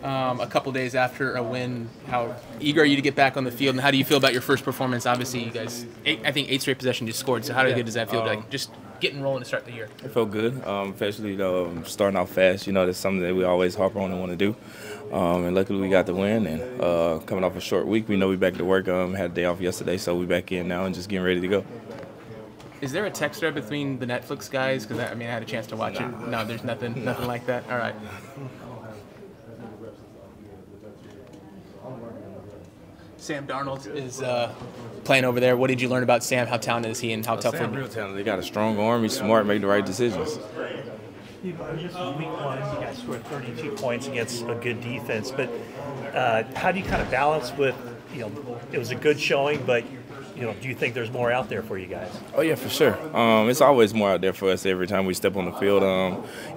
a couple days after a win. How eager are you to get back on the field, and how do you feel about your first performance? Obviously, you guys, I think 8 straight possessions you scored. So how good does that feel? Like just getting rolling to start the year. It felt good, especially starting off fast. That's something that we always harp on and want to do. And luckily we got the win. And coming off a short week, we know we're back to work. Had a day off yesterday, so we're back in now and just getting ready to go. Is there a text thread between the Netflix guys? Because I had a chance to watch it. No, there's nothing like that. All right. Sam Darnold is playing over there. What did you learn about Sam? How talented is he, and how tough? Sam, real talented. He got a strong arm. He's smart, make the right decisions. This is week 1. You guys scored 32 points against a good defense, but how do you kind of balance with, it was a good showing, but do you think there's more out there for you guys? Oh, yeah, for sure. It's always more out there for us every time we step on the field.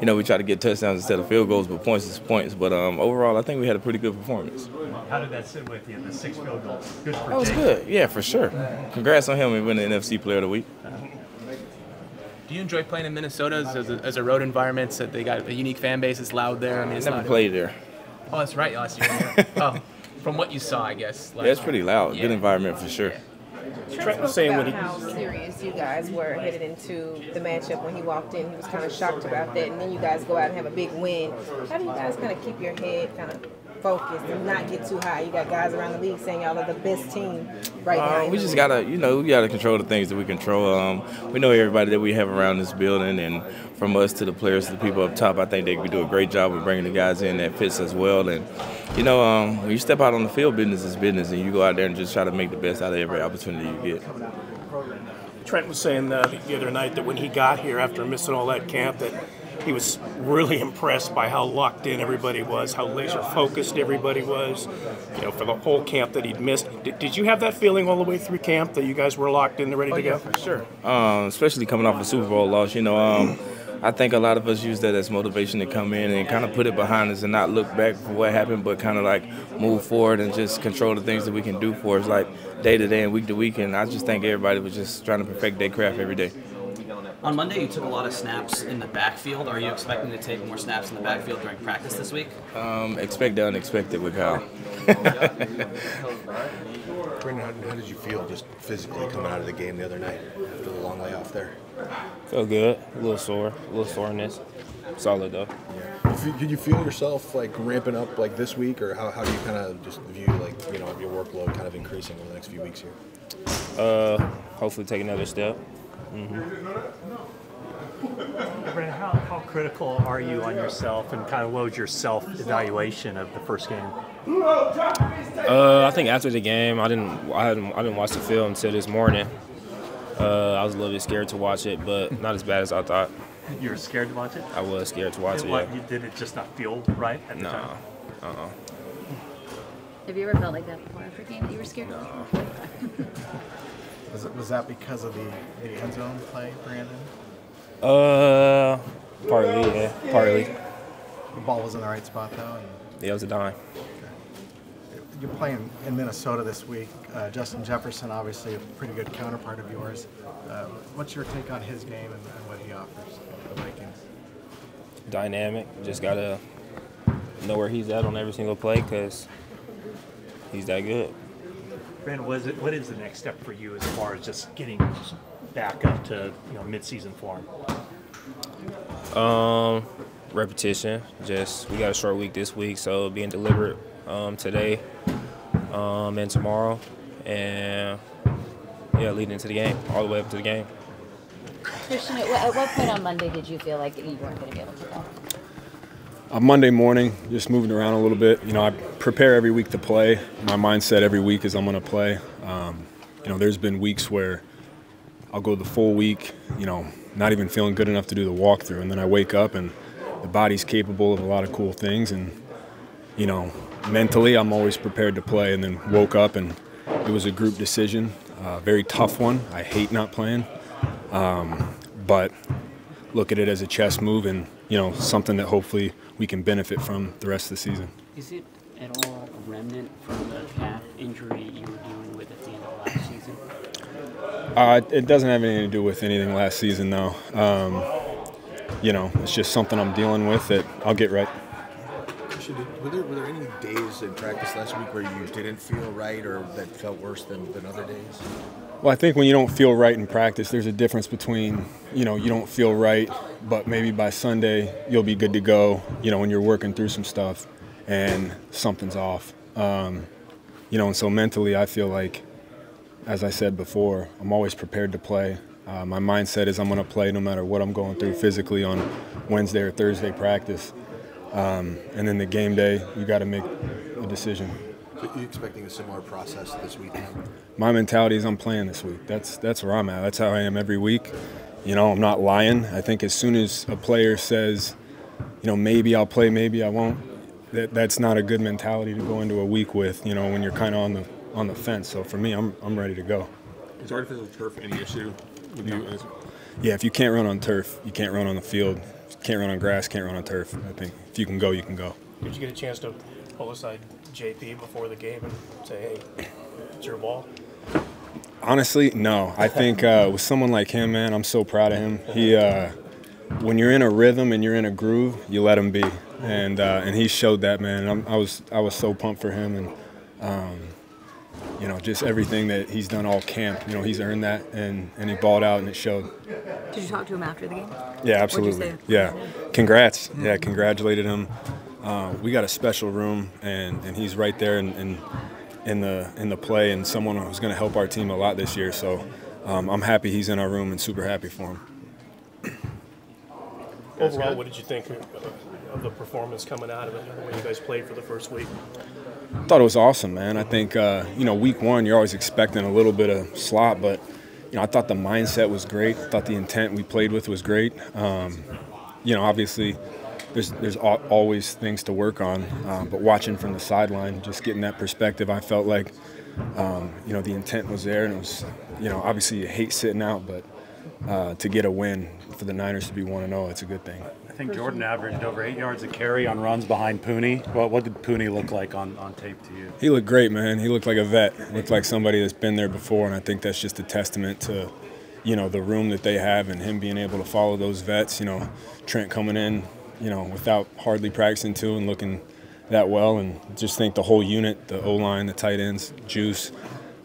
We try to get touchdowns instead of field goals, but points is points. But overall, I think we had a pretty good performance. How did that sit with you, the 6 field goals? Good for That was good. Yeah, for sure. Congrats on him and winning the NFC Player of the Week. Do you enjoy playing in Minnesota as a road environment? So they got a unique fan base. It's loud there. I never played there. Oh, that's right. Last year. Oh, from what you saw, I guess. Yeah, it's pretty loud. Yeah. Good environment for sure. Trent was saying how serious you guys were headed into the matchup when he walked in. He was kind of shocked about that, and then you guys go out and have a big win. How do you guys kind of keep your head kind of focused and not get too high? You got guys around the league saying y'all are the best team right now. We just gotta, we gotta control the things that we control. We know everybody that we have around this building, and from us to the players to the people up top, I think they do a great job of bringing the guys in that fits us well. And when you step out on the field, business is business, and you go out there and just try to make the best out of every opportunity you get. Trent was saying the other night that when he got here after missing all that camp, that he was really impressed by how locked in everybody was, how laser focused everybody was, for the whole camp that he'd missed. Did you have that feeling all the way through camp that you guys were locked in and ready to go? For sure. Especially coming off a Super Bowl loss, I think a lot of us use that as motivation to come in and kind of put it behind us and not look back for what happened, but kind of like move forward and just control the things that we can do for us, like day to day and week to week. And I just think everybody was just trying to perfect their craft every day. On Monday, you took a lot of snaps in the backfield. Are you expecting to take more snaps in the backfield during practice this week? Expect the unexpected with Kyle. Brandon, how did you feel just physically coming out of the game the other night after the long layoff there? Felt good. A little sore. A little soreness. Solid, though. Yeah. Did you feel yourself, ramping up, this week? Or how do you kind of just view, your workload kind of increasing over the next few weeks here? Hopefully take another step. Brandon, how critical are you on yourself, and kind of what was your self-evaluation of the first game? I think after the game, I didn't watch the film until this morning. I was a little bit scared to watch it, but not as bad as I thought. You were scared to watch it? I was scared to watch it. Yeah. Did it just not feel right at the time? No. Have you ever felt like that before after a game that you were scared? No. Was that because of the end zone play, Brandon? Partly, yeah. Partly. The ball was in the right spot, though? Yeah, it was a dime. Okay. You're playing in Minnesota this week. Justin Jefferson, obviously a pretty good counterpart of yours. What's your take on his game and what he offers the Vikings? Dynamic. Just got to know where he's at on every single play because he's that good. Brandon, what is the next step for you as far as just getting back up to mid-season form? Repetition. We got a short week this week, so being deliberate today and tomorrow, and leading into the game, all the way up to the game. Christian, at what point on Monday did you feel like you weren't going to be able to go? Monday morning, just moving around a little bit. I prepare every week to play. My mindset every week is I'm going to play. There's been weeks where I'll go the full week, not even feeling good enough to do the walkthrough, and then I wake up and the body's capable of a lot of cool things, and mentally I'm always prepared to play. And then woke up and it was a group decision, very tough one. I hate not playing, but look at it as a chess move and something that hopefully we can benefit from the rest of the season. Is it at all a remnant from the calf injury you were dealing with at the end of last season? It doesn't have anything to do with anything last season, though. It's just something I'm dealing with that I'll get right. ask you, were there any days in practice last week where you didn't feel right or that felt worse than other days? Well, I think when you don't feel right in practice, there's a difference between, you don't feel right, but maybe by Sunday you'll be good to go, when you're working through some stuff and something's off. And so mentally I feel like, as I said before, I'm always prepared to play. My mindset is I'm going to play no matter what I'm going through physically on Wednesday or Thursday practice. And then the game day, you got to make a decision. So are you expecting a similar process this weekend? My mentality is I'm playing this week. That's where I'm at. That's how I am every week. I'm not lying. I think as soon as a player says, maybe I'll play, maybe I won't, that's not a good mentality to go into a week with, when you're kind of on the fence. So for me, I'm ready to go. Is artificial turf any issue with you? Yeah, if you can't run on turf, you can't run on the field. If you can't run on grass, can't run on turf. I think if you can go, you can go. Did you get a chance to pull aside JP before the game and say, hey, it's your ball? Honestly, no. I think with someone like him, man, I'm so proud of him. He, when you're in a rhythm and you're in a groove, you let him be, and he showed that, man. And I was so pumped for him, and just everything that he's done all camp. He's earned that, and he balled out, and it showed. Did you talk to him after the game? Yeah, absolutely. Yeah, congrats. Yeah, congratulated him. We got a special room, and he's right there in the play, and someone who's going to help our team a lot this year. So I'm happy he's in our room and super happy for him. Overall, what did you think of the performance coming out of it, the way you guys played for the first week? I thought it was awesome, man. I think, week one, you're always expecting a little bit of slop, but, I thought the mindset was great. I thought the intent we played with was great. Obviously, there's always things to work on, but watching from the sideline, just getting that perspective, I felt like, the intent was there, and it was, obviously you hate sitting out, but to get a win for the Niners to be 1-0, it's a good thing. I think Jordan averaged over 8 yards a carry on runs behind Pooney. What did Pooney look like on tape to you? He looked great, man. He looked like a vet. He looked like somebody that's been there before, and I think that's just a testament to, the room that they have and him being able to follow those vets. Trent coming in, without hardly practicing too and looking that well, and just think the whole unit, the O-line, the tight ends, Juice,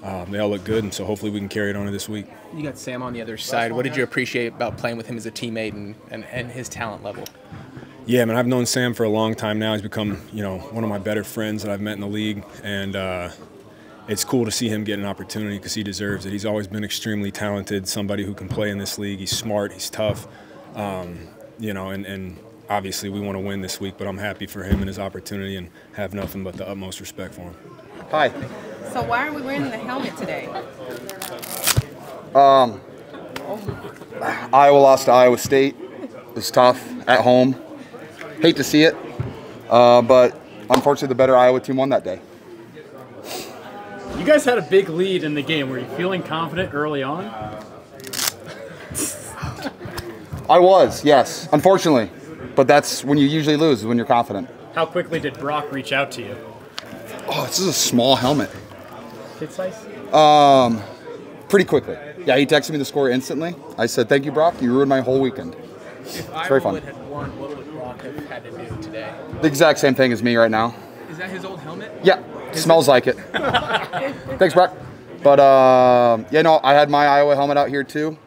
they all look good, and so hopefully we can carry it on to this week. You got Sam on the other side. What did you appreciate about playing with him as a teammate and his talent level? Yeah, man, I've known Sam for a long time now. He's become, one of my better friends that I've met in the league, and it's cool to see him get an opportunity because he deserves it. He's always been extremely talented, somebody who can play in this league. He's smart, he's tough, and obviously we want to win this week, but I'm happy for him and his opportunity and have nothing but the utmost respect for him. Hi. So why are we wearing the helmet today? Iowa lost to Iowa State. It was tough at home. Hate to see it, but unfortunately the better Iowa team won that day. You guys had a big lead in the game. Were you feeling confident early on? I was, yes, unfortunately. But that's when you usually lose, when you're confident. How quickly did Brock reach out to you? Oh, this is a small helmet. Kid size? Pretty quickly. Yeah, he texted me the score instantly. I said, thank you, Brock. You ruined my whole weekend. If It's very fun. had won, what would Brock have had to do today? The exact same thing as me right now. Is that his old helmet? Yeah, smells like it. Thanks, Brock. But, I had my Iowa helmet out here, too.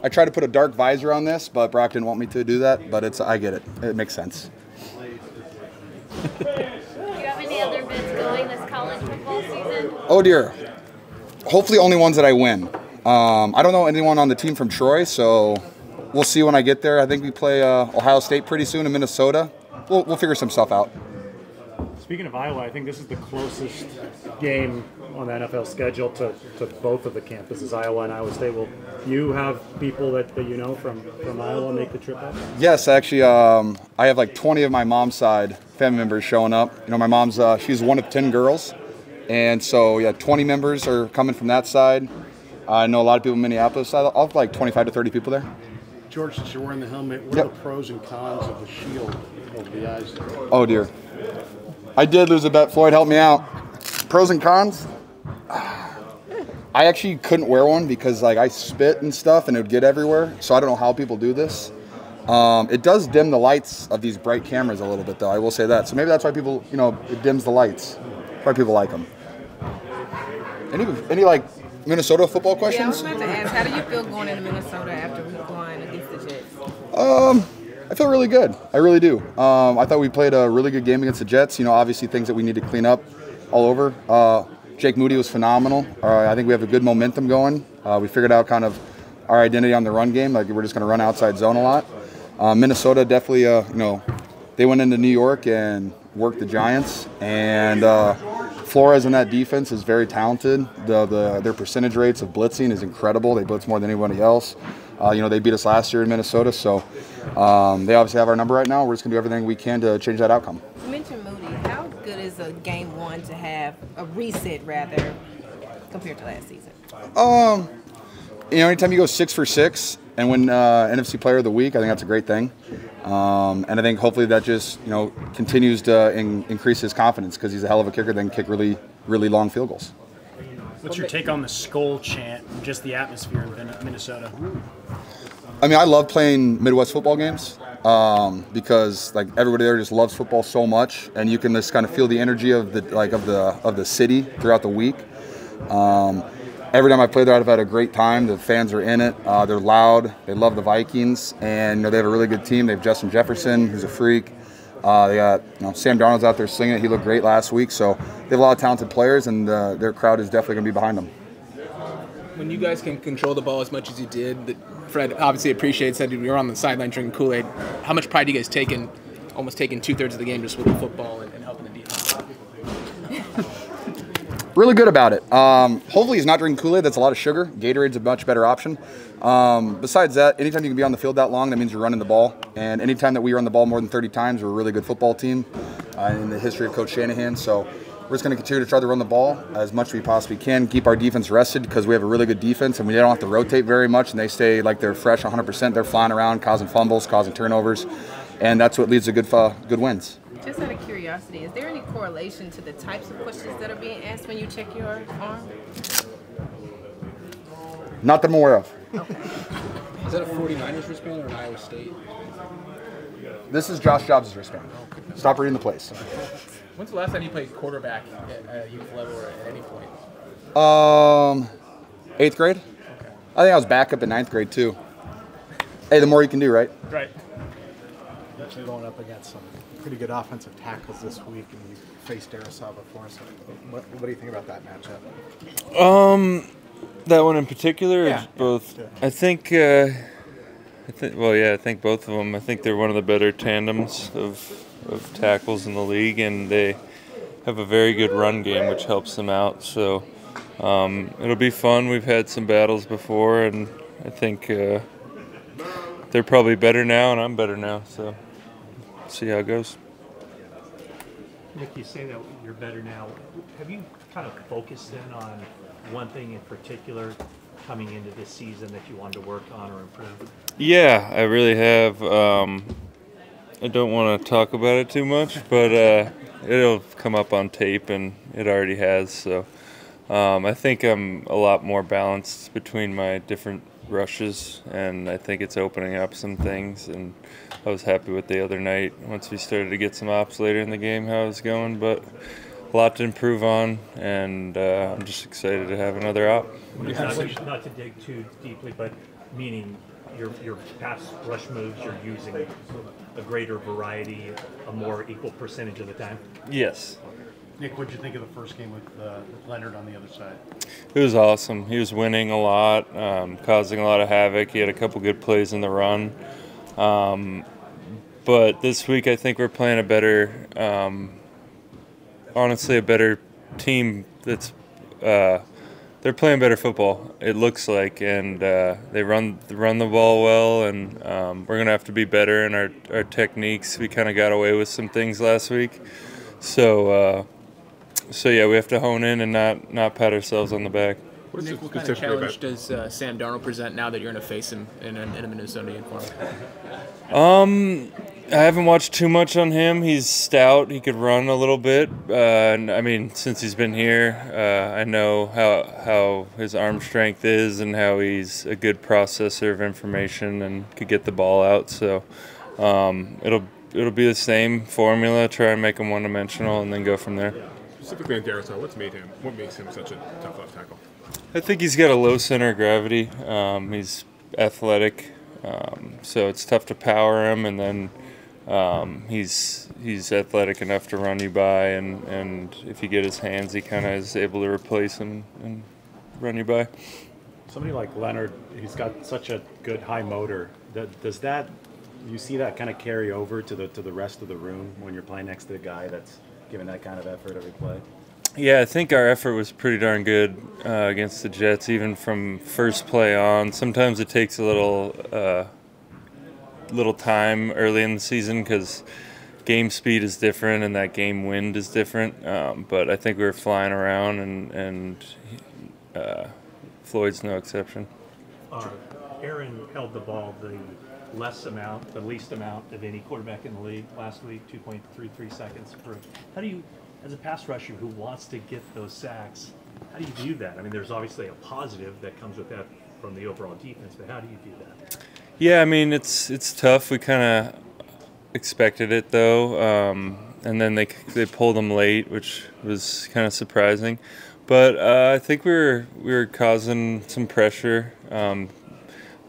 I tried to put a dark visor on this, but Brock didn't want me to do that. But I get it. It makes sense. Do you have any other bids going this college football season? Oh, dear. Hopefully only ones that I win. I don't know anyone on the team from Troy, so we'll see when I get there. I think we play Ohio State pretty soon in Minnesota. We'll figure some stuff out. Speaking of Iowa, I think this is the closest game on the NFL schedule to both of the campuses, Iowa and Iowa State. Will you have people that you know from Iowa make the trip up? Yes, actually, I have like 20 of my mom's side family members showing up. My mom's, she's one of 10 girls. And so, 20 members are coming from that side. I know a lot of people in Minneapolis. I'll have like 25 to 30 people there. George, since you're wearing the helmet, what are the pros and cons of the shield over the eyes? Oh, dear. I did lose a bet. Floyd helped me out. Pros and cons? I actually couldn't wear one because I spit and stuff and it would get everywhere. So I don't know how people do this. It does dim the lights of these bright cameras a little bit, though. I will say that. So maybe that's why people, it dims the lights. That's why people like them. Any like Minnesota football questions? Yeah, I was about to ask, how do you feel going into Minnesota after week 1 against the Jets? I feel really good. I really do. I thought we played a really good game against the Jets. Obviously things that we need to clean up all over. Jake Moody was phenomenal. I think we have a good momentum going. We figured out kind of our identity on the run game. Like we're just going to run outside zone a lot. Minnesota definitely, they went into New York and worked the Giants. And Flores in that defense is very talented. Their percentage rates of blitzing is incredible. They blitz more than anybody else. They beat us last year in Minnesota, so they obviously have our number right now. We're just going to do everything we can to change that outcome. You mentioned Moody. How good is a game 1 to have a reset, rather, compared to last season? Anytime you go 6 for 6 and win NFC Player of the Week, I think that's a great thing. And I think hopefully that just continues to increase his confidence because he's a hell of a kicker that can kick really, really long field goals. What's your take on the Skull chant, just the atmosphere in Minnesota? I mean, I love playing Midwest football games because like everybody there just loves football so much, and you can just kind of feel the energy of the city throughout the week. Every time I play there, I've had a great time. The fans are in it. They're loud. They love the Vikings, and they have a really good team. They have Justin Jefferson, who's a freak. They got Sam Darnold's out there singing it. He looked great last week. So they have a lot of talented players, and their crowd is definitely going to be behind them. When you guys can control the ball as much as you did, Fred obviously appreciates that we were on the sideline drinking Kool-Aid. How much pride do you guys take in almost taking 2/3 of the game just with the football and helping the defense? Really good about it. Hopefully he's not drinking Kool-Aid. That's a lot of sugar. Gatorade's a much better option. Besides that, anytime you can be on the field that long, that means you're running the ball. And anytime that we run the ball more than 30 times, we're a really good football team in the history of Coach Shanahan. So we're just going to continue to try to run the ball as much as we possibly can, keep our defense rested because we have a really good defense and we don't have to rotate very much and they stay like they're fresh 100%. They're flying around, causing fumbles, causing turnovers, and that's what leads to good wins. Just out of curiosity, is there any correlation to the types of questions that are being asked when you check your arm? Not that I'm aware of. Okay. Is that a 49ers wristband or an Iowa State? This is Josh Jobs' wristband. Stop reading the plays. When's the last time you played quarterback at youth level or at any point? 8th grade. Okay. I think I was backup in 9th grade too. Hey, the more you can do, right? Right. You're going up against some pretty good offensive tackles this week, and you faced Darisaw before. So, what do you think about that matchup? That one in particular, yeah, both. Yeah. I think both of them. I think they're one of the better tandems of tackles in the league, and they have a very good run game, which helps them out. So it'll be fun. We've had some battles before, and I think they're probably better now, and I'm better now. So see how it goes. Nick, you say that you're better now. Have you kind of focused in on one thing in particular coming into this season that you wanted to work on or improve? Yeah, I really have. I don't want to talk about it too much, but it'll come up on tape, and it already has. So I think I'm a lot more balanced between my different rushes, and I think it's opening up some things. And I was happy with the other night once we started to get some ops later in the game, how it was going, but a lot to improve on, and I'm just excited to have another op. Not to dig too deeply, but meaning your pass rush moves, you're using a greater variety, a more equal percentage of the time? Yes. Nick, what did you think of the first game with Leonard on the other side? It was awesome. He was winning a lot, causing a lot of havoc. He had a couple good plays in the run. But this week I think we're playing a better, honestly, a better team that's they're playing better football, it looks like, and they run the ball well, and we're going to have to be better in our techniques. We kind of got away with some things last week. So yeah, we have to hone in and not pat ourselves on the back. Nick, what kind of challenge does Sam Darnold present now that you're going to face him in a Minnesota uniform? I haven't watched too much on him. He's stout. He could run a little bit. And I mean, since he's been here, I know how his arm strength is and how he's a good processor of information and could get the ball out. So it'll be the same formula. Try and make him one-dimensional and then go from there. Specifically in Darisaw, what makes him such a tough left tackle? I think he's got a low center of gravity. He's athletic, so it's tough to power him, and then he's athletic enough to run you by, and if you get his hands, he kind of is able to replace him and run you by. Somebody like Leonard, he's got such a good high motor. Does that you see that kind of carry over to the rest of the room when you're playing next to a guy that's giving that kind of effort every play? Yeah, I think our effort was pretty darn good against the Jets, even from first play on. Sometimes it takes a little time early in the season because game speed is different and that game wind is different. But I think we were flying around, and Floyd's no exception. Aaron held the ball the least amount of any quarterback in the league last week, 2.33 seconds per. How do you, as a pass rusher who wants to get those sacks, how do you view that? I mean, there's obviously a positive that comes with that from the overall defense, but how do you view that? Yeah, I mean, it's tough. We kind of expected it, though, and then they pulled them late, which was kind of surprising. But I think we were causing some pressure.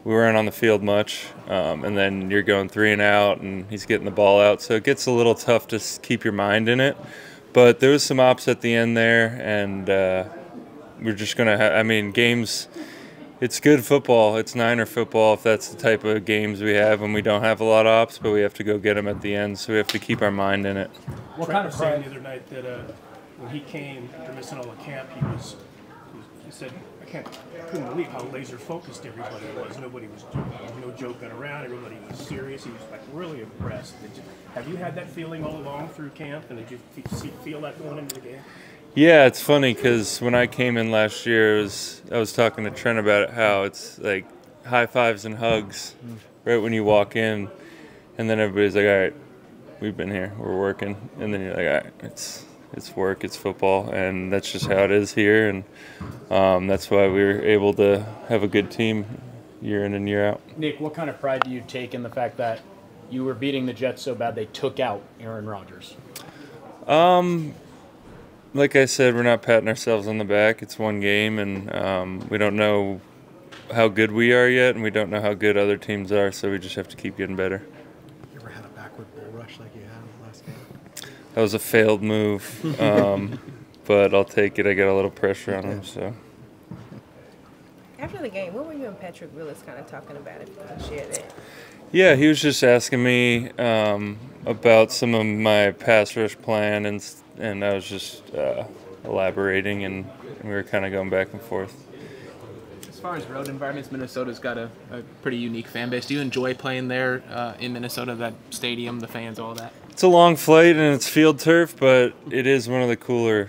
We weren't on the field much, and then you're going 3 and out, and he's getting the ball out, so it gets a little tough to keep your mind in it. But there was some ops at the end there, and we're just going to I mean, games, it's good football. It's Niner football if that's the type of games we have, and we don't have a lot of ops, but we have to go get them at the end, so we have to keep our mind in it. What kind of saying the other night that when he came after missing all the camp, he said, I couldn't believe how laser focused everybody was. Nobody was no joking around. Everybody was serious. He was like really impressed. Have you had that feeling all along through camp, and did you feel that going into the game? Yeah, it's funny because when I came in last year, I was talking to Trent about it, how it's like high fives and hugs right when you walk in, and then everybody's like, all right, we've been here, we're working, and then you're like, all right, it's work, it's football, and that's just how it is here, and that's why we were able to have a good team year in and year out. Nick, what kind of pride do you take in the fact that you were beating the Jets so bad they took out Aaron Rodgers? Like I said, we're not patting ourselves on the back. It's one game, and we don't know how good we are yet, and we don't know how good other teams are, so we just have to keep getting better. You ever had a backward bull rush like you had in the last game? That was a failed move, but I'll take it. I got a little pressure on him, so. After the game, what were you and Patrick Willis kind of talking about, if you can share that? Yeah, he was just asking me about some of my pass rush plan, and I was just elaborating, and we were kind of going back and forth. As far as road environments, Minnesota's got a pretty unique fan base. Do you enjoy playing there in Minnesota, that stadium, the fans, all that? It's a long flight, and it's field turf, but it is one of the cooler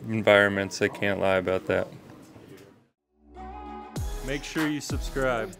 environments. I can't lie about that. Make sure you subscribe.